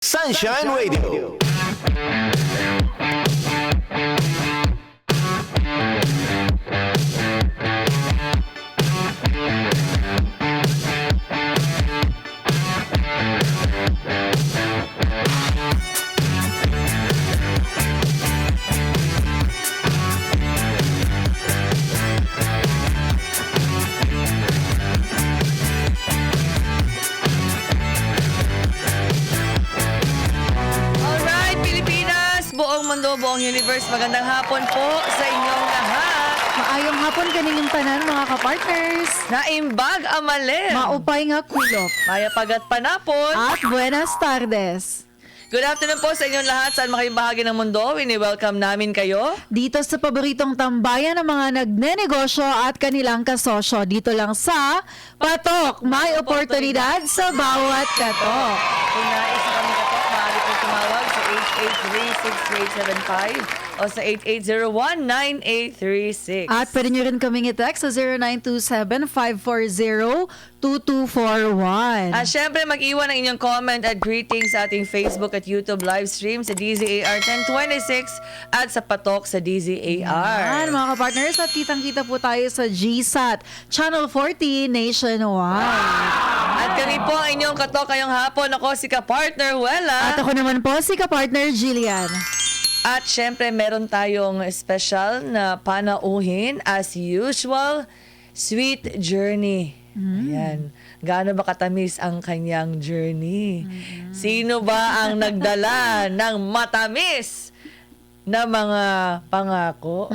Sunshine Radio. Alright, Pilipinas, buong mundo, buong universe, magandang hapon po sa inyong lahat. Maayong hapon kaninyong tanan mga kapartners. Naimbag amalim. Maupay nga kulop. Maya pagat panapon. At buenas tardes. Good afternoon po sa inyong lahat. Saan makayong bahagi ng mundo, wini-welcome namin kayo. Dito sa paboritong tambayan ng mga nagnenegosyo at kanilang kasosyo. Dito lang sa Patok, may oportunidad sa bawat katok. Kung nais na kami katok, maaari po tumawag sa 883-6875 o sa 8801-9836. At pwede nyo rin kaming i-text sa 0927-540-2241. At syempre, mag-iwan ng inyong comment at greetings sa ating Facebook at YouTube live stream sa DZAR 1026 at sa Patok sa DZAR. Yan, mga kapartners, at kitang-kita po tayo sa GSAT, Channel 40 Nationwide. At kami po ang inyong katok ngayong hapon. Ako si Kapartner Wella. At ako naman po si kapartner Jillian. At syempre, meron tayong special na panauhin as usual, Sweet Journey. Ayan. Gaano ba katamis ang kanyang journey? Sino ba ang nagdala ng matamis na mga pangako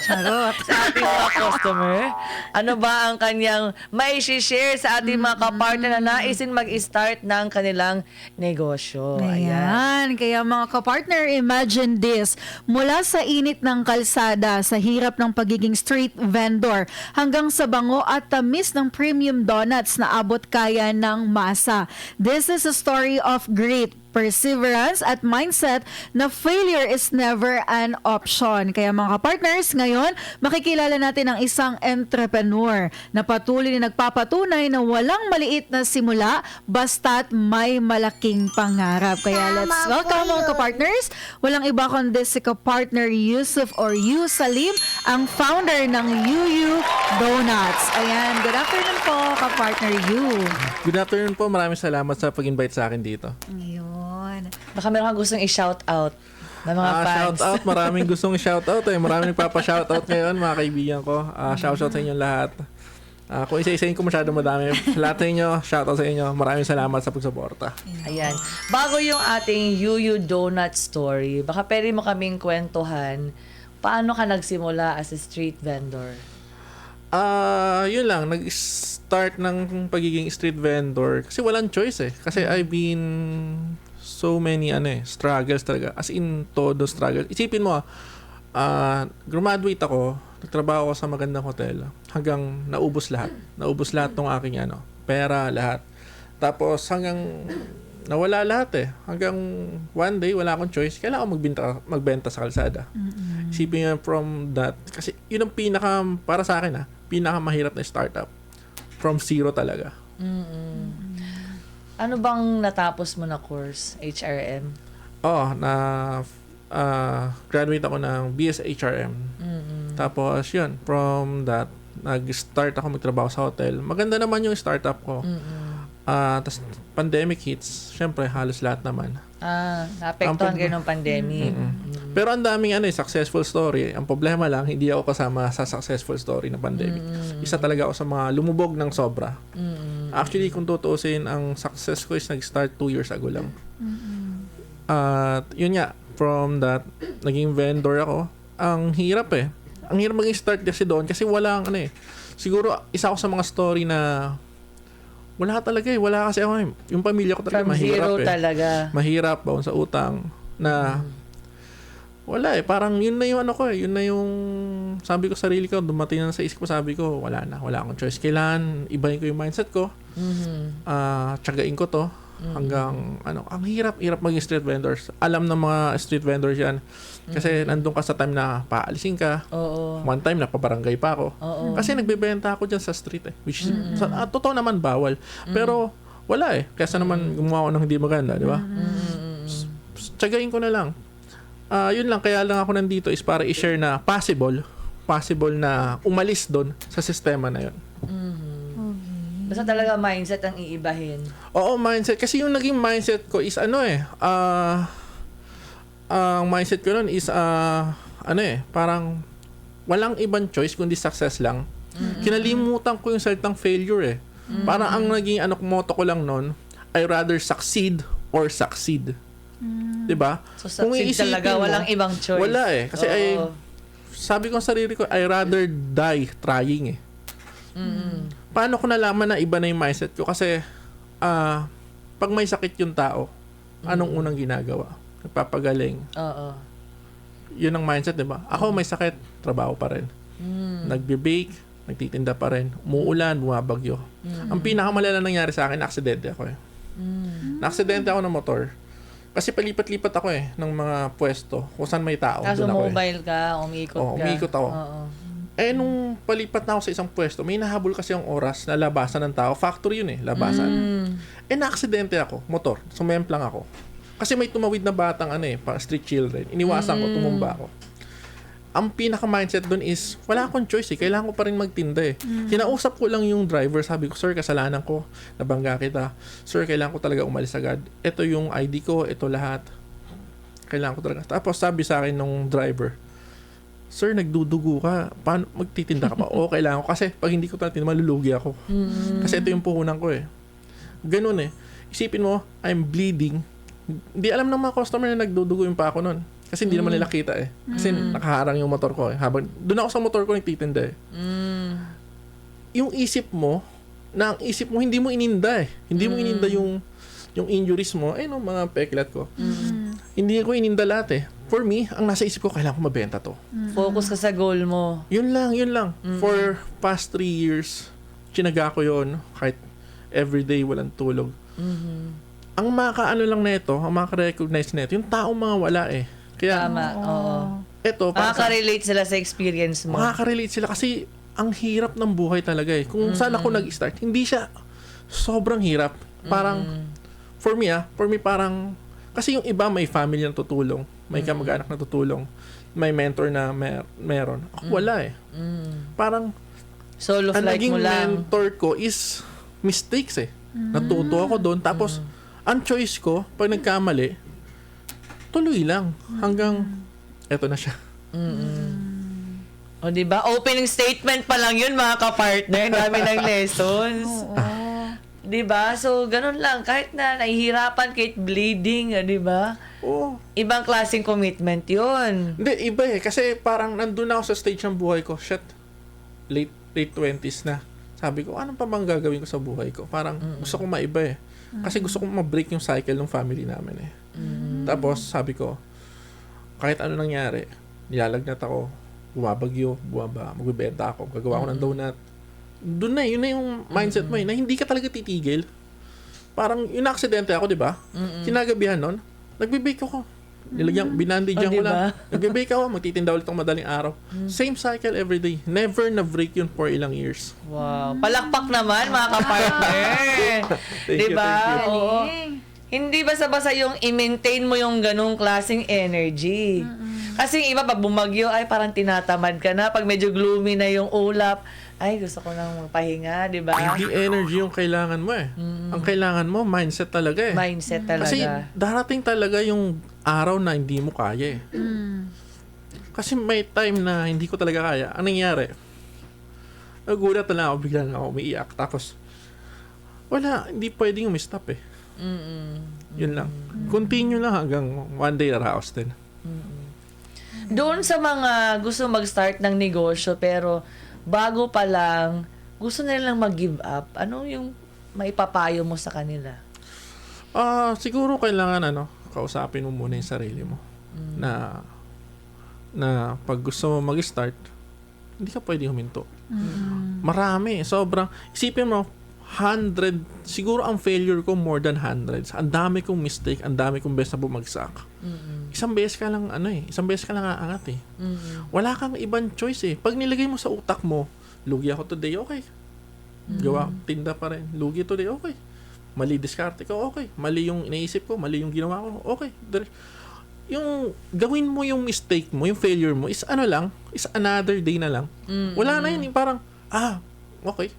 Charot. sa ating mga customer? Ano ba ang kanyang may share sa ating mga kapartner na naisin mag-start ng kanilang negosyo? Ayan. Kaya mga kapartner, imagine this. Mula sa init ng kalsada, sa hirap ng pagiging street vendor, hanggang sa bango at tamis ng premium donuts na abot kaya ng masa. This is a story of grit, perseverance at mindset na failure is never an option. Kaya mga partners, ngayon makikilala natin ang isang entrepreneur na patuloy na nagpapatunay na walang maliit na simula basta't may malaking pangarap. Kaya let's welcome mga partners. Walang iba kundi si kapartner Yusuf or Yu Salim, ang founder ng Yuyu Donuts. Ayan, good afternoon po kapartner Yu. Good afternoon po. Maraming salamat sa pag-invite sa akin dito. Ayun. Baka meron kang gustong i-shout out ng mga fans. Shout out. Maraming gustong shout out eh. Maraming nagpapa-shout out ngayon, mga kaibigan ko. Shout out sa inyong lahat. Kung isa-isahin ko masyado madami. Lahat sa inyo, shout out sa inyo. Maraming salamat sa pagsuporta. Ayan. Bago yung ating Yuyu Donut story, baka pwede mo kaming kwentuhan paano ka nagsimula as a street vendor? Yun lang. Nag-start ng pagiging street vendor. Kasi walang choice eh. Kasi I've been so many struggles talaga. As in, todo struggle. Isipin mo graduate ako, nagtrabaho ako sa magandang hotel hanggang naubos lahat. Naubos lahat ng aking pera, lahat. Tapos hanggang nawala lahat eh. Hanggang one day, wala akong choice. Kailangan ko magbenta sa kalsada. Isipin nyo from that. Kasi yun ang para sa akin pinakamahirap na startup. From zero talaga. Ano bang natapos mo na course? HRM? Graduate ako ng BS HRM. Tapos yun, from that, nag-start ako magtrabaho sa hotel. Maganda naman yung startup ko. Tapos pandemic hits, syempre halos lahat naman. Naapektuhan kayo ng pandemic. Pero ang daming successful story. Ang problema lang, hindi ako kasama sa successful story ng pandemic. Isa talaga ako sa mga lumubog ng sobra. Actually, kung tutuusin, ang success ko is nag-start 2 years ago lang. At yun nga, from that, naging vendor ako. Ang hirap eh. Ang hirap maging start kasi doon kasi walang Siguro, isa ako sa mga story na wala talaga eh. Wala kasi ako yung pamilya ko talaga From mahirap zero talaga. Mahirap baon sa utang na wala eh. Parang yun na yung yun na yung sabi ko sarili ko, dumating na sa isip ko, sabi ko, wala akong choice. Kailan ibahin ko yung mindset ko. Tiyagain ko to. Hanggang, ang hirap maging street vendors. Alam ng mga street vendors yan. Kasi nandun ka sa time na paalisin ka. Oo. One time, napabarangay pa ako. Oo. Kasi nagbebenta ako dyan sa street eh. Which is, totoo naman bawal. Pero, wala eh. Kesa naman gumawa ako ng hindi maganda, di ba? tsagain ko na lang. Yun lang, kaya lang ako nandito is para i-share na possible na umalis doon sa sistema na yun. Basta talaga mindset ang iibahin. Oo, mindset. Kasi yung naging mindset ko is ang mindset ko nun is parang walang ibang choice kundi success lang. Kinalimutan ko yung salitang failure eh. Parang ang naging motto ko lang nun, I rather succeed or succeed. 'Di ba? So, succeed talaga, walang ibang choice. Wala eh. Kasi sabi ko sa sarili ko, I rather die trying eh. Paano ko nalaman na iba na yung mindset ko? Kasi pag may sakit yung tao, anong unang ginagawa? Nagpapagaling. Oo. Yun ang mindset, di ba? Ako may sakit, trabaho pa rin. Nagbe-bake, nagtitinda pa rin. Umuulan, bumabagyo. Ang pinakamalala nangyari sa akin, aksidente ako eh. Na-aksidente ako ng motor. Kasi palipat-lipat ako eh, ng mga pwesto. Kung saan may tao, Kaso doon ako mobile ka, umiikot ka. umiikot ako. Oo. Nung palipat na ako sa isang pwesto, may nahabol kasi yung oras na labasan ng tao. Factory yun eh, labasan. Na-aksidente ako, motor. Sumemplang ako. Kasi may tumawid na batang street children. Iniwasan ko, tumumba ako. Ang pinaka-mindset dun is, wala akong choice eh. Kailangan ko pa rin magtinda eh. Kinausap ko lang yung driver. Sabi ko, sir, kasalanan ko. Nabangga kita. Sir, kailangan ko talaga umalis agad. Ito yung ID ko, ito lahat. Kailangan ko talaga. Tapos sabi sa akin nung driver, sir, nagdudugo ka. Paano magtitinda ka pa? Oo, kailangan ko. Kasi pag hindi ko tatinda, malulugi ako. Kasi ito yung puhunan ko eh. Ganun eh. Isipin mo, I'm bleeding. Hindi alam ng mga customer na nagdudugo yung pa ako nun. Kasi hindi naman nila kita eh. Kasi nakaharang yung motor ko eh. Habang, doon ako sa motor ko nagtitinda eh. Yung isip mo, na ang isip mo, hindi mo ininda eh. Hindi mo ininda yung injuries mo. Mga peklat ko. Hindi ko ininda lahat eh. For me, ang nasa isip ko, kailangan ko mabenta to. Focus ka sa goal mo. Yun lang. For past 3 years, chinaga ko yun. Kahit everyday, walang tulog. Ang makaano lang nito, ang maka-recognize nito, yung taong mga wala eh. Kaya, Tama, oo. eto, Makaka-relate sila sa experience mo. makaka-relate sila kasi ang hirap ng buhay talaga eh. Kung saan ako nag-start, hindi siya sobrang hirap. Parang, for me parang, kasi yung iba may family na tutulong, may kamag-anak na tutulong, may mentor na meron. Ako wala eh. Parang, Solo ang flight naging mo lang. mentor ko is mistakes eh. Natuto ako doon. Tapos, ang choice ko, pag nagkamali, tuloy lang. Hanggang, eto na siya. O, diba? Opening statement pa lang yun, mga kapartner. Dami ng lessons. Diba? So, ganun lang. Kahit na nahihirapan, kahit bleeding, diba? Oo. Ibang klaseng commitment yun. Hindi, iba eh. Kasi parang nandun ako sa stage ng buhay ko. Shit. Late 20s na. Sabi ko, anong pa bang gagawin ko sa buhay ko? Parang gusto ko maiba eh. Kasi gusto ko ma-break yung cycle ng family namin eh. Tapos sabi ko, kahit ano nangyari, nilalagnat ako, bumabagyo, bumaba, magbibenta ako, gagawa ko ng donut. Doon na, yun na yung mindset mo eh, na hindi ka talaga titigil. Parang, yung aksidente ako, di ba? Kinagabihan nun, nagbe-bake ako. Binandidyan ko lang. Nagbe-bake ako, magtitinda ulit ng madaling araw. Same cycle every day. Never na-break yun for ilang years. Wow. Palakpak naman, mga kapartner. Thank you, diba? thank you. Oo. Hindi basta-basta yung i-maintain mo yung ganung klaseng energy. Kasi yung iba, pag bumagyo, ay parang tinatamad ka na. Pag medyo gloomy na yung ulap, ay gusto ko nang magpahinga, di ba? Hindi energy yung kailangan mo eh. Ang kailangan mo, mindset talaga eh. Mindset talaga. Kasi darating talaga yung araw na hindi mo kaya eh. Kasi may time na hindi ko talaga kaya. Anong nangyari? Nagulat na lang ako, bigla na ako umiiyak. Tapos, wala, hindi pwedeng umistop eh. Yun lang. Continue lang hanggang one day araos din. Doon sa mga gusto mag-start ng negosyo pero bago pa lang, gusto nilang mag-give up, ano yung maipapayo mo sa kanila? Siguro kailangan kausapin mo muna yung sarili mo. Na pag gusto mo mag-start, hindi ka pwedeng huminto. Marami, sobrang, isipin mo, 100, siguro ang failure ko more than hundreds. Ang dami kong mistake, ang dami kong beses na bumagsak. Isang beses ka lang isang beses ka lang aangat eh. Wala kang ibang choice eh. Pag nilagay mo sa utak mo, lugi ako today, okay. Tinda pa rin. Lugi today, okay. Mali diskarte ko, okay. Mali yung iniisip ko, mali yung ginawa ko, okay. yung gawin mo yung mistake mo, yung failure mo, is ano lang, is another day na lang. Wala na yun, yung parang, okay.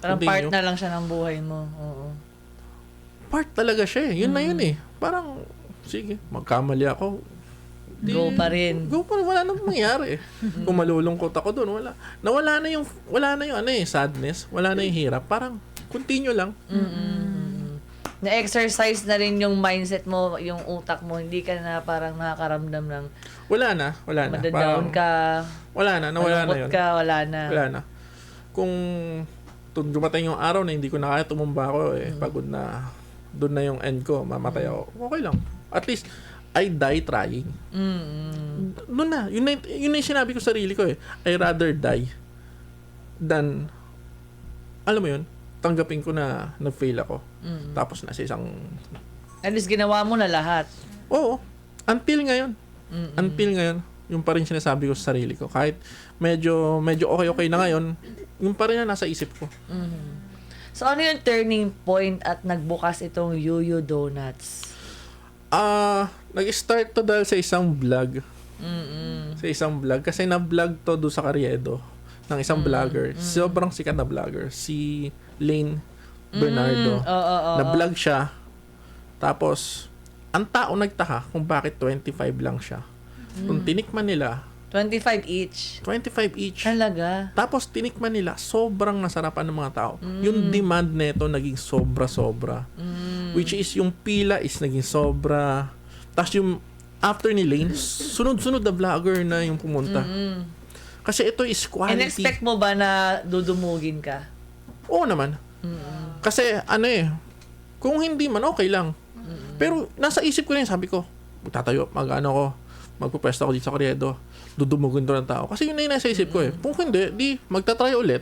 Parang Continue. part na lang siya ng buhay mo. Oo. Part talaga siya eh. Yun na yun eh. Parang, sige, magkamali ako. Go pa rin. Go pa rin. Wala nang mangyari eh. Kung malulungkot ako doon, wala. Wala na yung ano eh, sadness. Wala na yung hirap. Parang, continue lang. Na-exercise na rin yung mindset mo, yung utak mo. Hindi ka na parang nakakaramdam ng Wala na. madadown Parang, ka, wala na. Nawala na malungkot yun. ka, wala na. Wala na. Kung dumating yung araw na hindi ko na kaya, tumumba ako eh. Pagod na. Doon na yung end ko. Mamatay ako. Okay lang. At least, I die trying. Doon na. Yun na yung sinabi ko sa sarili ko eh. I rather die than, alam mo yun, tanggapin ko na nag-fail ako. Tapos nasa isang... At least ginawa mo na lahat. Oo. Until ngayon. Until ngayon. Yung pa rin sinasabi ko sa sarili ko. Kahit medyo okay na ngayon, yung pa rin na nasa isip ko. So, ano yung turning point at nagbukas itong Yuyu Donuts? Nag-start to dahil sa isang vlog. Sa isang vlog. Kasi na-vlog to doon sa Carriedo ng isang vlogger. Sobrang sikat na vlogger. Si Lane Bernardo. Na-vlog siya. Tapos, ang tao nagtaka kung bakit 25 lang siya. Kung tinikman nila, 25 each. 25 each. Talaga? Tapos tinikman nila, sobrang nasarapan ng mga tao. Yung demand neto naging sobra-sobra. Which is yung pila is naging sobra. Tapos yung after ni Lane, sunod-sunod na vlogger na yung pumunta. Kasi ito is quality. In-expect mo ba na dudumugin ka? Oo naman. Kasi ano eh, kung hindi man okay lang. Pero nasa isip ko rin, sabi ko, tatayo, magpupwesto ako dito sa Carriedo. Dudumugin to ng tao. Kasi yun na yung nasa isip ko eh. Kung hindi, di magtatry ulit.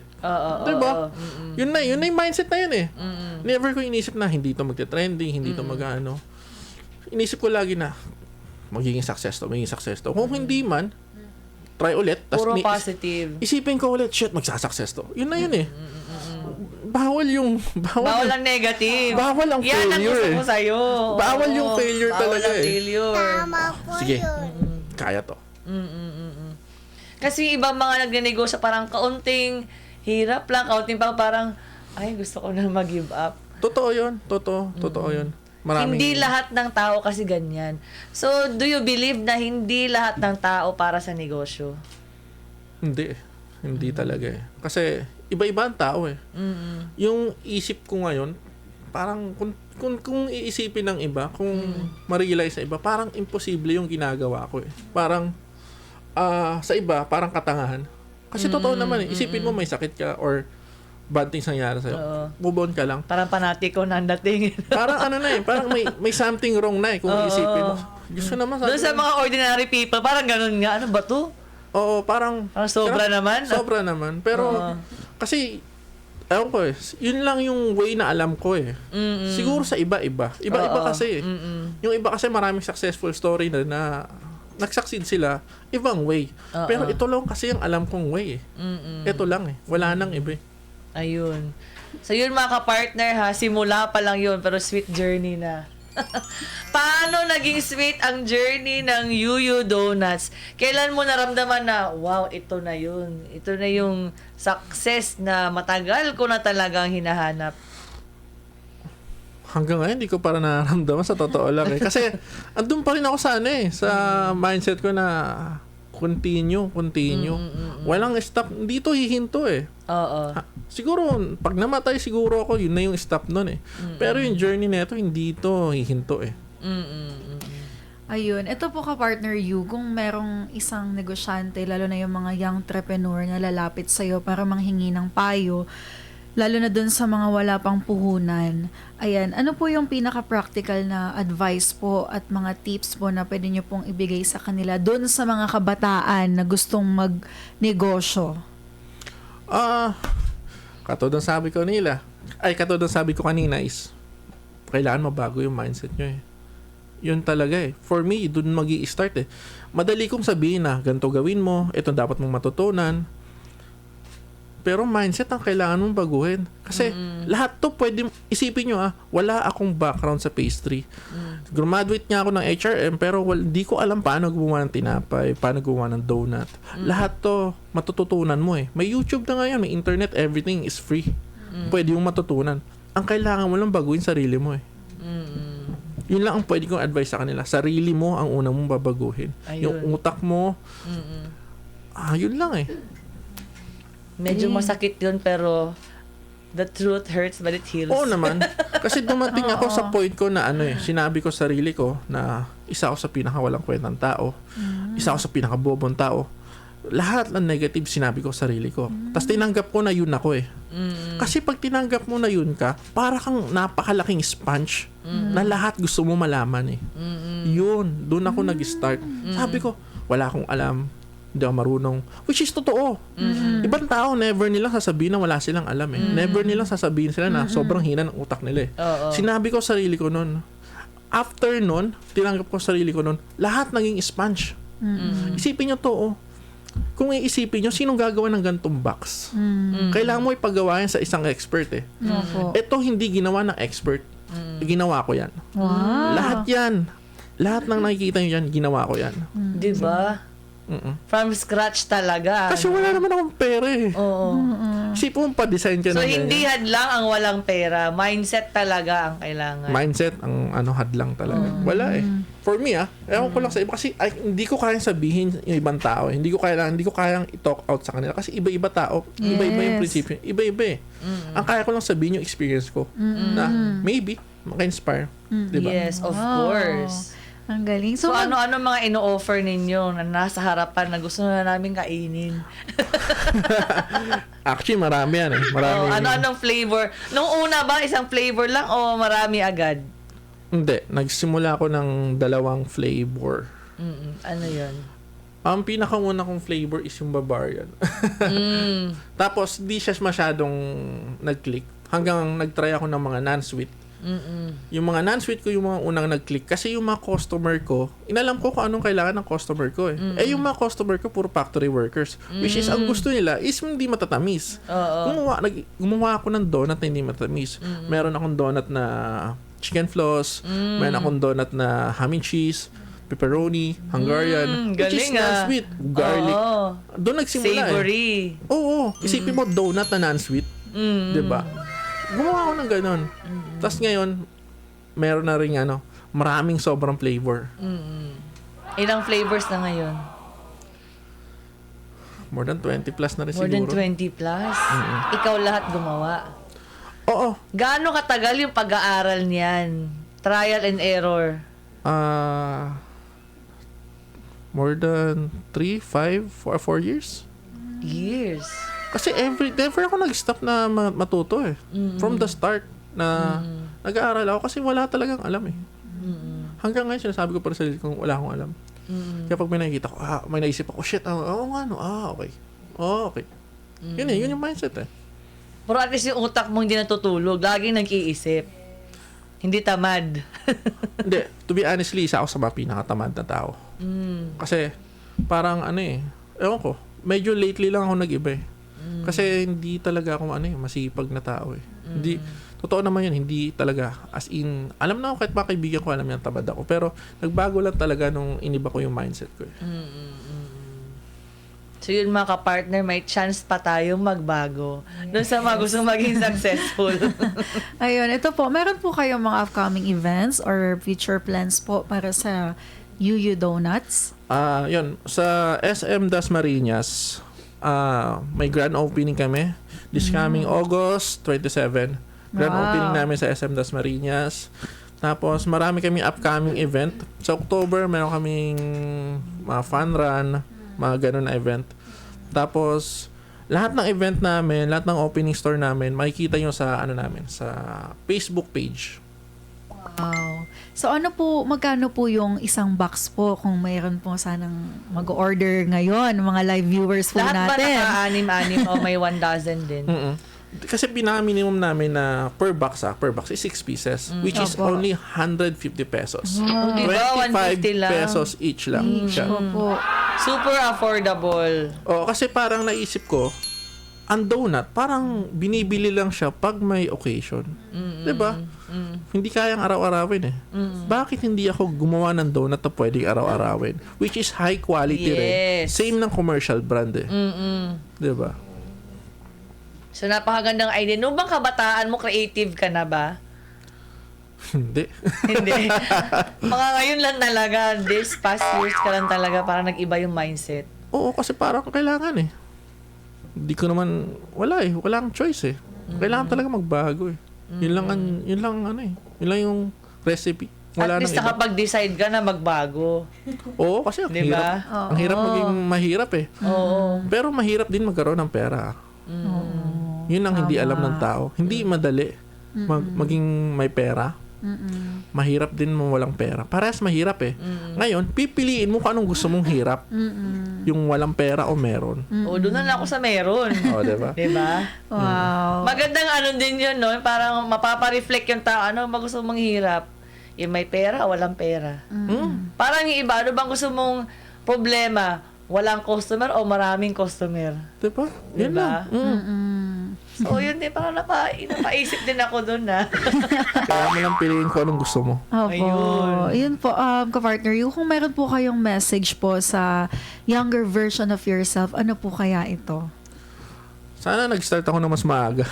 Diba? Yun na yung mindset na yun eh. Never ko inisip na hindi to magte-trending, hindi to mag-ano. Inisip ko lagi na magiging success to. Kung hindi man, try ulit. Puro positive. Isipin ko ulit, shit, magsasuccess to. Yun na yun eh. Bawal ang negative. Bawal ang Yan ang failure gusto eh. ko sa'yo. Bawal yung failure Bawal talaga ang eh. failure. Tama po Sige, yun. kaya to. Kasi ibang mga nagnenegosyo parang kaunting hirap lang, kaunting parang, ay, gusto ko na mag-give up. Totoo yun. Totoo yun. Maraming... Hindi lahat ng tao kasi ganyan. So, do you believe na hindi lahat ng tao para sa negosyo? Hindi. Hindi talaga eh. Kasi iba-iba ang tao eh. Yung isip ko ngayon, parang kung iisipin ng iba, kung ma-realize sa iba, parang imposible yung ginagawa ko eh. Parang sa iba, parang katangahan. Kasi totoo naman eh. Isipin mo may sakit ka or bad things nangyari sa'yo. Move on ka lang. Parang panatiko na ang dating. Parang ano na eh, parang may something wrong na eh kung isipin mo. Gusto naman Doon sa mga ordinary people, parang ganun nga. Ano ba to? Oo, parang Sobra naman. Sobra naman. Pero kasi ewan ko eh, yun lang yung way na alam ko eh. Siguro sa iba-iba. Iba-iba kasi eh. Yung iba kasi maraming successful story na nag-succeed sila, ibang way. Pero ito lang kasi yung alam kong way eh. Ito lang eh. Wala nang iba eh. Ayun. So yun mga ka-partner ha, simula pa lang yun, pero sweet journey na. Paano naging sweet ang journey ng Yuyu Donuts? Kailan mo naramdaman na, wow, ito na yun. Ito na yung success na matagal ko na talagang hinahanap. Hanggang ngayon, hindi ko para nararamdaman sa totoo lang eh. Kasi, andun pa rin ako sa sa mindset ko na continue. Walang stop. Dito hihinto eh. Oo. Siguro, pag namatay siguro ako, yun na yung stop nun eh. Pero yung journey na ito, hindi ito hihinto eh. Ayun, ito po ka-partner you, kung merong isang negosyante, lalo na yung mga young entrepreneur na lalapit sa'yo para manghingi ng payo, lalo na dun sa mga wala pang puhunan. Ayan, ano po yung pinaka-practical na advice po at mga tips po na pwede nyo pong ibigay sa kanila dun sa mga kabataan na gustong magnegosyo? Katulad ng sabi ko kanina is, kailangan mabago yung mindset nyo eh. Yun talaga eh. For me, dun magi-start eh. Madali kong sabihin na, ganito gawin mo, ito dapat mong matutunan. Pero mindset ang kailangan mong baguhin. Kasi lahat to pwede, isipin nyo wala akong background sa pastry. Graduate nga ako ng HRM pero di ko alam paano gumawa ng tinapay, paano gumawa ng donut. Lahat to matututunan mo eh. May YouTube na ngayon, may internet, everything is free. Pwede mong matutunan. Ang kailangan mo lang baguhin sarili mo eh. Yun lang ang pwede kong advice sa kanila. Sarili mo ang unang mong babaguhin. Ayun. Yung utak mo, yun lang eh. Medyo masakit yun, pero the truth hurts but it heals. Oo naman. Kasi dumating ako sa point ko na sinabi ko sa sarili ko na isa ako sa pinakawalang kwentang tao. Isa ako sa pinakabobong tao. Lahat ng negative sinabi ko sa sarili ko. Tapos tinanggap ko na yun ako eh. Kasi pag tinanggap mo na yun ka, para kang napakalaking sponge na lahat gusto mo malaman eh. Yun, doon ako nag-start. Sabi ko, wala akong alam. Hindi ako marunong. Which is totoo. Ibang tao, never nilang sasabihin na wala silang alam eh. Never nilang sasabihin sila na sobrang hina ng utak nila eh. Sinabi ko sa sarili ko nun. After nun, tinanggap ko sa sarili ko nun, lahat naging sponge. Isipin nyo to Kung iisipin nyo, sinong gagawa ng gantong box? Kailangan mo ipagawa yan sa isang expert eh. Ito hindi ginawa ng expert. Ginawa ko yan. Wow. Lahat yan. Lahat ng nakikita nyo yan, ginawa ko yan. Diba? From scratch talaga. Kasi wala naman akong pera eh. Oo. Isipin mo pa-design ka So, na ganyan. hindi hadlang ang walang pera. Mindset talaga ang kailangan. Mindset ang hadlang talaga. Wala eh. For me ewan ko lang sa iba kasi hindi ko kayang sabihin yung ibang tao. Hindi ko kayang i-talk out sa kanila kasi iba-iba tao, iba-iba yung prinsipyo, iba-iba eh. Ang kaya ko lang sabihin yung experience ko na maybe maka-inspire, 'di ba? Yes, of course. Ang galing. So, ano mga ino-offer ninyo na nasa harapan na gusto na namin kainin? Actually, marami yan eh. Marami. Ano-anong flavor? Nung una ba, isang flavor lang o marami agad? Hindi. Nagsimula ako ng 2 flavor. Ano yun? Ang pinakauna kong flavor is yung Bavarian. Tapos, di siya masyadong nag-click. Hanggang nag-try ako ng mga non-sweet. Yung mga non-sweet ko yung mga unang nag-click. Kasi yung mga customer ko, inalam ko kung anong kailangan ng customer ko eh. Yung mga customer ko, puro factory workers. Which is, ang gusto nila is hindi matatamis. Gumawa ako ng donut na hindi matatamis. Meron akong donut na chicken floss. Meron akong donut na ham and cheese, pepperoni, Hungarian, which is galing non-sweet, garlic. Doon nagsimula Savory. Oo. Isipin mo, donut na non-sweet. Diba? Gumawa ako ng ganon. Tapos ngayon, meron na rin maraming sobrang flavor. Ilang flavors na ngayon? More than 20 plus na rin More than siguro. 20 plus? Ikaw lahat gumawa? Oo. Gaano katagal yung pag-aaral niyan? Trial and error? More than 3, 5, 4 years. Years. Kasi never ako nag-stop na matuto eh. From the start na nag-aaral ako kasi wala talagang alam eh. Hanggang ngayon sinasabi ko pa sa sarili ko wala akong alam. Kaya pag may nakikita ko, may naisip ako, shit, okay. Okay. Yun yung mindset eh. Pero at least yung utak mo hindi natutulog. Laging nag-iisip. Hindi tamad. Hindi, to be honestly, isa ako sa mga pinakatamad na tao. Kasi parang ewan ko, medyo lately lang ako nag-iba eh. Kasi hindi talaga ako masipag na tao eh. Hindi, totoo naman yun, hindi talaga. As in, alam na ako kahit mga kaibigan ko, alam yan, tamad ako. Pero nagbago lang talaga nung iniba ko yung mindset ko eh. So yun mga ka-partner, may chance pa tayong magbago. Doon sa mga gustong maging successful. Ayun, ito po, meron po kayong mga upcoming events or future plans po para sa Yuyu Donuts? Yun, sa SM Dasmariñas, may grand opening kami. This coming August 27. Grand opening namin sa SM Dasmariñas. Tapos, marami kaming upcoming event. Sa October, meron kaming mga fun run, mga ganun na event. Tapos, lahat ng event namin, lahat ng opening store namin, makikita nyo sa sa Facebook page. Wow. So magkano po yung isang box po kung mayroon po sanang mag-order ngayon, mga live viewers po Lahat ba natin? naka-anim-anim o may 1,000 din? Kasi pinaka-minimum namin na per box is 6 pieces, which is Opo. only 150 pesos. Diba? 25 150 lang. pesos each lang siya. Opo. Super affordable. Kasi parang naisip ko, ang donut, parang binibili lang siya pag may occasion. 'Di ba? Hindi kayang araw-arawin eh. Bakit hindi ako gumawa ng donut na pwedeng araw-arawin? Which is high quality rin. Yes. Same ng commercial brand eh. 'Di ba? So, napakagandang idea. Nung bang kabataan mo, creative ka na ba? Hindi. Hindi. Mga ngayon lang talaga, this past years ka lang talaga, parang nag-iba yung mindset. Oo, kasi parang kailangan eh. Hindi ko naman, walang choice eh. Kailangan talaga magbago eh. Yun lang ano eh. Yun lang yung recipe. Wala At nang least iba. nakapag-decide ka na magbago. Oo, kasi ang Diba? hirap. Ang hirap maging mahirap eh. Oo. Pero mahirap din magkaroon ng pera. Yun ang hindi alam ng tao. Hindi madali maging may pera. Mahirap din mo walang pera. Parehas mahirap eh. Ngayon, pipiliin mo kung anong gusto mong hirap. Yung walang pera o meron. O, doon na ako sa meron. O, diba? Diba? Wow. Magandang ano din yun, no? Parang mapapareflect yung tao. Ano ba gusto mong hirap? Yung may pera o walang pera? Parang yung iba, ano bang gusto mong problema? Walang customer o maraming customer? Diba? Yun Diba? lang. So, yun din, parang napaisip din ako doon, na. Kaya mo lang piliin kung anong gusto mo. Opo. Ayun. Yun po, ka-partner, yung kung meron po kayong message po sa younger version of yourself, ano po kaya ito? Sana nag-start ako na mas maaga.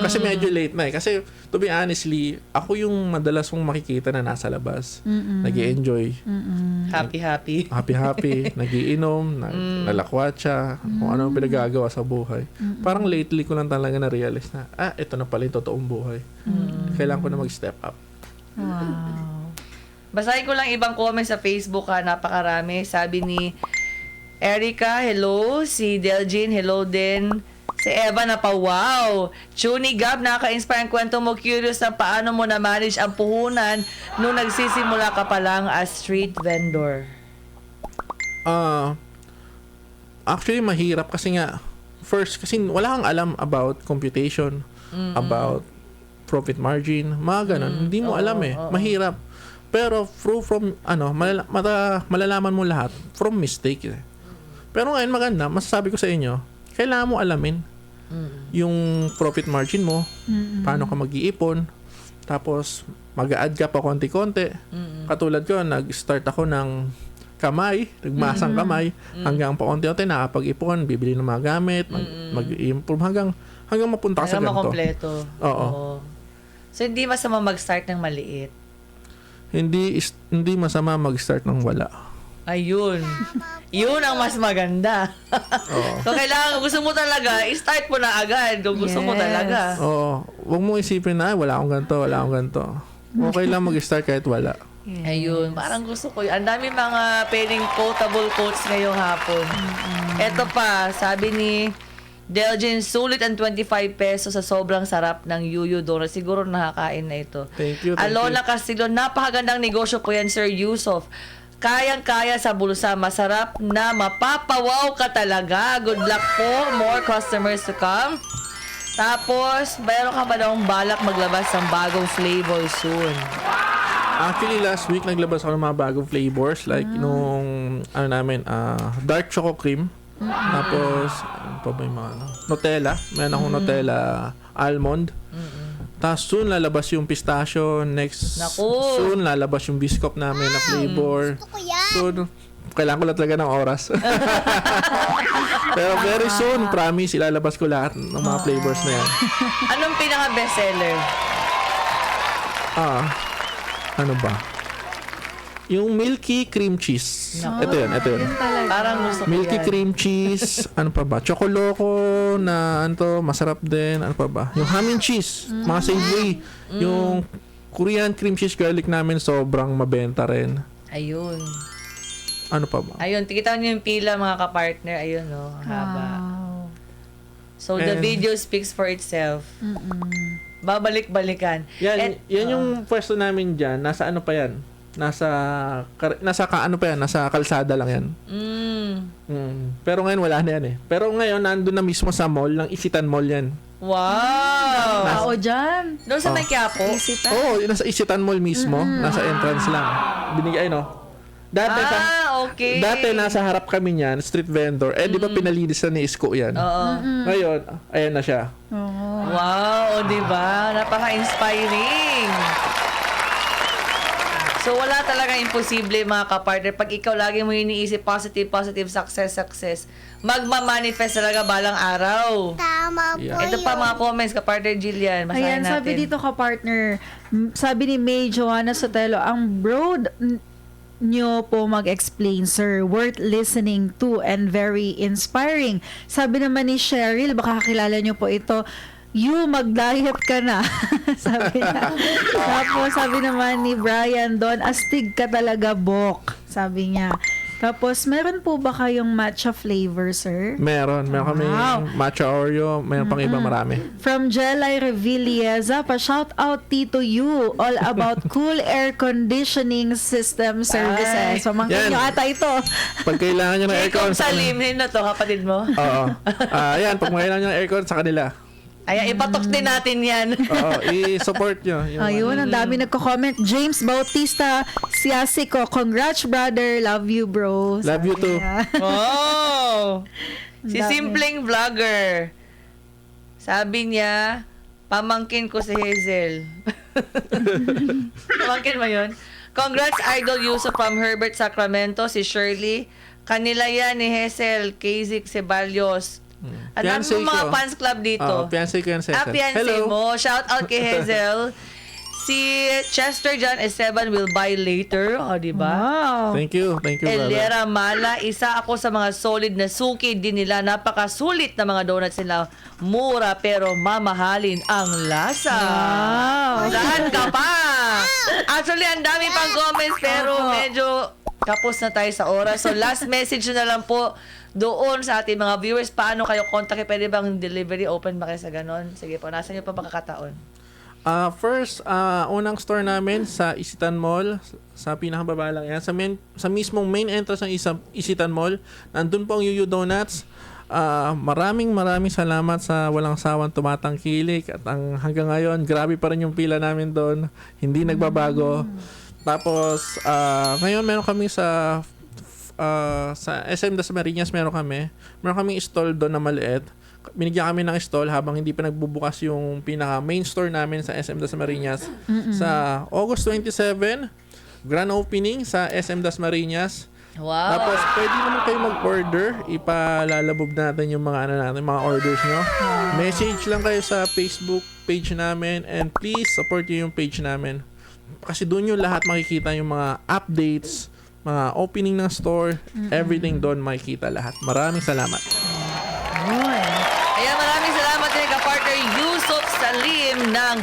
Kasi medyo late na eh. Kasi to be honestly, ako yung madalas mong makikita na nasa labas. Nag-i-enjoy. Happy. Happy, nagiinom, nalakwatsa, kung ano ang pinagagawa sa buhay. Parang lately ko lang talaga na-realize na, ito na pala yung totoong buhay. Kailangan ko na mag-step up. Wow. Basahin ko lang ibang comments sa Facebook, napakarami. Sabi ni Erica, hello. Si Delgin, hello din. Si Eva na pa, wow. Chuni Gab, nakaka-inspire ang kwento mo. Curious na paano mo na-manage ang puhunan nung nagsisimula ka pa lang as street vendor. Actually, mahirap kasi nga, first, kasi wala kang alam about computation, about profit margin, mga ganun. Hindi mo alam eh. Mahirap. Pero from malalaman mo lahat from mistake eh. Pero ngayon maganda, masasabi ko sa inyo, kailangan mo alamin yung profit margin mo, paano ka mag-iipon, tapos mag-a-add ka pa konti-konti. Katulad ko, nag-start ako ng kamay, nagmasang kamay, hanggang paunti-unti nakapag-ipon, bibili ng mga gamit, mag-improve hanggang mapunta ka sa ganito. makompleto. Oo. So, hindi masama mag-start ng maliit. Hindi masama mag-start ng wala. Ayun. Yun ang mas maganda. Oo. So, kailangan, gusto mo talaga, i-start mo na agad kung gusto mo Yes. talaga. Oo. Huwag mo isipin na, wala akong ganito. Okay lang mag-start kahit wala. Ayun, parang gusto ko yun. Ang dami mga pwedeng quotable quotes ngayong hapon. Eto pa, sabi ni Delgin, sulit ang 25 pesos sa sobrang sarap ng Yuyu Donut. Siguro nakakain na ito. Thank you. Alona Castillo, napakagandang negosyo po yan, Sir Yusuf. Kayang-kaya sa bulsa. Masarap na mapapawaw ka talaga. Good luck po. More customers to come. Tapos, mayroon ka ba daw balak maglabas ng bagong flavor soon? Actually, last week, naglabas ako ng mga bagong flavors. Like, nung, dark choco cream. Tapos, ano pa ba yung mga, Nutella. Meron akong Nutella almond. Tapos, soon lalabas yung pistachio. Naku! Soon lalabas yung biscuit namin na flavor. Soon, kailangan ko lang talaga ng oras. Pero very soon, promise, ilalabas ko lahat ng mga flavors na yan. Anong pinaka-bestseller? Ano ba? Yung milky cream cheese. Ito yun. Yun talaga. Parang gusto ko Milky yan. cream cheese. Ano pa ba? Chocoloko na masarap din. Ano pa ba? Yung ham and cheese. Mga savory. Yung Korean cream cheese garlic namin sobrang mabenta rin. Ayun. Ano pa ba? Ayun, tikita niyo yung pila mga kapartner. Ayun, no? Haba. Wow. So, the video speaks for itself. Babalik-balikan. Yan yung pwesto namin dyan. Nasa ano pa yan? Nasa kalsada lang yan. Pero ngayon wala na yan eh. Pero ngayon nandun na mismo sa mall, ng Isitan Mall yan. Wow! Tao dyan. Doon sa may Quiapo? Isita. Oo, nasa Isitan Mall mismo. Nasa entrance lang. Binigay, no? Dati, okay. Dati nasa harap kami niyan, street vendor. Di ba pinalinis na ni Isko yan? Oo. Ngayon, ayan na siya. Wow, di ba? Napaka-inspiring. So, wala talaga imposible mga kapartner. Pag ikaw lagi mo iniisip positive, success, magmamanifest talaga balang araw. Tama po Yeah. Ito pa mga comments, kapartner Jillian. Masahin Ayan, natin. sabi dito ka-partner, sabi ni May Joanna Sotelo, ang broad nyo po mag-explain, sir. Worth listening to and very inspiring. Sabi naman ni Cheryl, baka kakilala nyo po ito, mag-diet ka na. Sabi niya. Tapos sabi naman ni Brian doon, astig ka talaga, Bok. Sabi niya. Tapos, meron po ba kayong matcha flavor, sir? Meron kami Wow. matcha Oreo, meron pang iba marami. From Jelay Revilleza, pa-shout out Tito You, all about cool air conditioning system services. So, Yan. nyo ata ito. Pag kailangan nyo ng Jacob aircon sa Salim, sino to, kapatid mo? Oo. Ayan, pag kailangan nyo ng aircon sa kanila. Ayan, ipatok din natin yan. Oo, i-support nyo. Ayun, ang dami nagko-comment. James Bautista Siasico, congrats brother, love you bro. Love you too. Wow! Si Dami. Simpleng Vlogger. Sabi niya, pamangkin ko si Hazel. Pamangkin mo yun? Congrats, Idol Yusuf from Herbert Sacramento, si Shirley. Kanila yan ni Hazel, Kazik Ceballos. Ang dami Fiancé mo mga ko. fans club dito. Fiancé ko yan, Cesar. Fiancé Hello. mo. Shout out kay Hazel. Si Chester John Esteban will buy later. O, diba? Wow. Thank you, brother. Elera Mala, isa ako sa mga solid na suki din nila. Napakasulit na mga donuts nila. Mura pero mamahalin ang lasa. Wow. Saan ka pa? Actually, ang dami pang comments pero medyo kapos na tayo sa oras. So, last message na lang po doon sa ating mga viewers. Paano kayo kontakin? Pwede bang delivery open ba kayo sa ganon? Sige po, nasa niyo pa pagkakataon? First, unang store namin sa Isitan Mall, sa pinakababa lang yan. Sa mismong main entrance ng Isitan Mall, nandun po ang Yuyu Donuts. Maraming salamat sa walang sawang tumatangkilik at hanggang ngayon, grabe pa rin yung pila namin doon. Hindi nagbabago. Tapos, ngayon meron kami sa SM Dasmariñas meron kaming stall doon na maliit. Binigyan kami ng stall habang hindi pa nagbubukas yung pinaka main store namin sa SM Dasmariñas. Sa August 27, grand opening sa SM Dasmariñas. Wow! Tapos pwede naman kayo mag-order, ipalalabog natin yung mga mga orders nyo. Message lang kayo sa Facebook page namin and please support nyo yung page namin. Kasi doon yung lahat makikita yung mga updates, mga opening ng store, everything doon makikita lahat. Maraming salamat. Ayan, maraming salamat din kay partner Yusuf Salim ng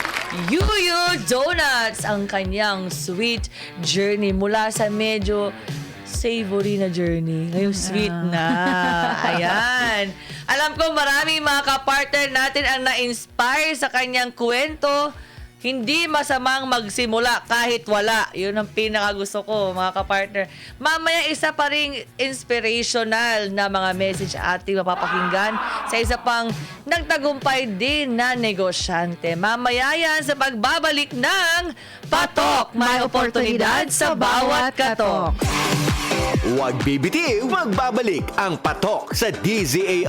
Yuyu Donuts, ang kanyang sweet journey mula sa medyo savory na journey. Ngayong sweet na. Ayan. Alam ko marami mga kapartner natin ang na-inspire sa kanyang kwento. Hindi masamang magsimula kahit wala. Yun ang pinakagusto ko, mga kapartner. Mamaya isa pa ring inspirational na mga message ating mapapakinggan sa isa pang nagtagumpay din na negosyante. Mamaya yan sa pagbabalik ng Patok! May oportunidad sa bawat katok. Huwag bibitiw, magbabalik ang Patok sa DZAR.